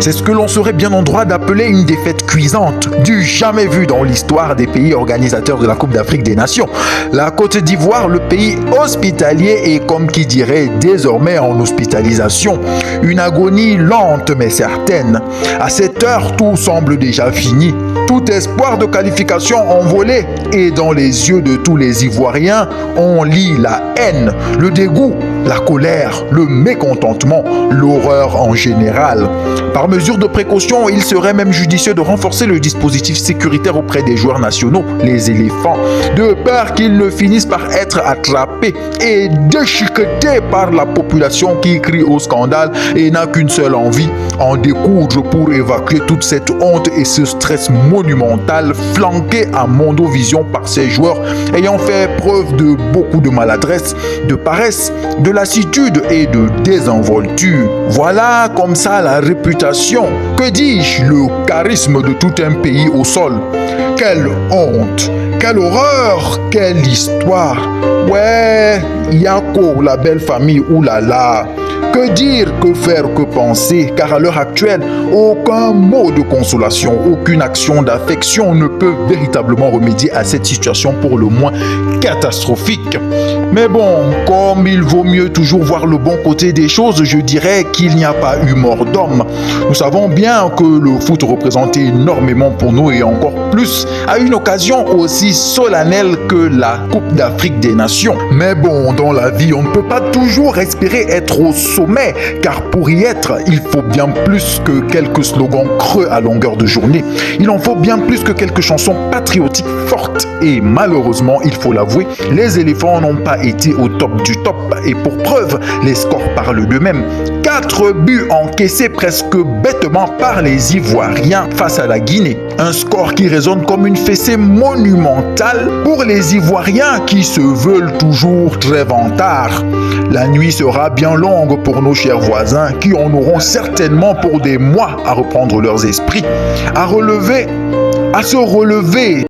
C'est ce que l'on serait bien en droit d'appeler une défaite cuisante, du jamais vu dans l'histoire des pays organisateurs de la Coupe d'Afrique des Nations. La Côte d'Ivoire, le pays hospitalier, est comme qui dirait désormais en hospitalisation. Une agonie lente mais certaine. À cette heure, tout semble déjà fini. Tout espoir de qualification envolé, et dans les yeux de tous les Ivoiriens, on lit la haine, le dégoût, la colère, le mécontentement, l'horreur en général. Par mesure de précaution, il serait même judicieux de renforcer le dispositif sécuritaire auprès des joueurs nationaux, les éléphants, de peur qu'ils ne finissent par être attrapés et déchiquetés par la population qui crie au scandale et n'a qu'une seule envie, en découdre pour évacuer toute cette honte et ce stress monumental flanqué à Mondovision par ces joueurs ayant fait preuve de beaucoup de maladresse, de paresse, de lassitude et de désinvolture. Voilà comme ça la réputation, que dis-je, le charisme de tout un pays au sol. Quelle honte, quelle horreur, quelle histoire. Ouais, Yako, la belle famille, oulala. Que dire, que faire, que penser, car à l'heure actuelle, aucun mot de consolation, aucune action d'affection ne peut véritablement remédier à cette situation pour le moins catastrophique. Mais bon, comme il vaut mieux toujours voir le bon côté des choses, je dirais qu'il n'y a pas eu mort d'homme. Nous savons bien que le foot représentait énormément pour nous et encore plus à une occasion aussi solennelle que la Coupe d'Afrique des Nations. Mais bon, dans la vie, on ne peut pas toujours espérer être au sommet, car pour y être, il faut bien plus que quelques slogans creux à longueur de journée. Il en faut bien plus que quelques chansons patriotiques fortes. Et malheureusement, il faut l'avouer, les éléphants n'ont pas été au top du top. Et pour preuve, les scores parlent d'eux-mêmes. 4 buts encaissés presque bêtement par les Ivoiriens face à la Guinée. Un score qui résonne comme une fessée monumentale pour les Ivoiriens qui se veulent toujours très vantards. La nuit sera bien longue pour nos chers voisins qui en auront certainement pour des mois à reprendre leurs esprits, à se relever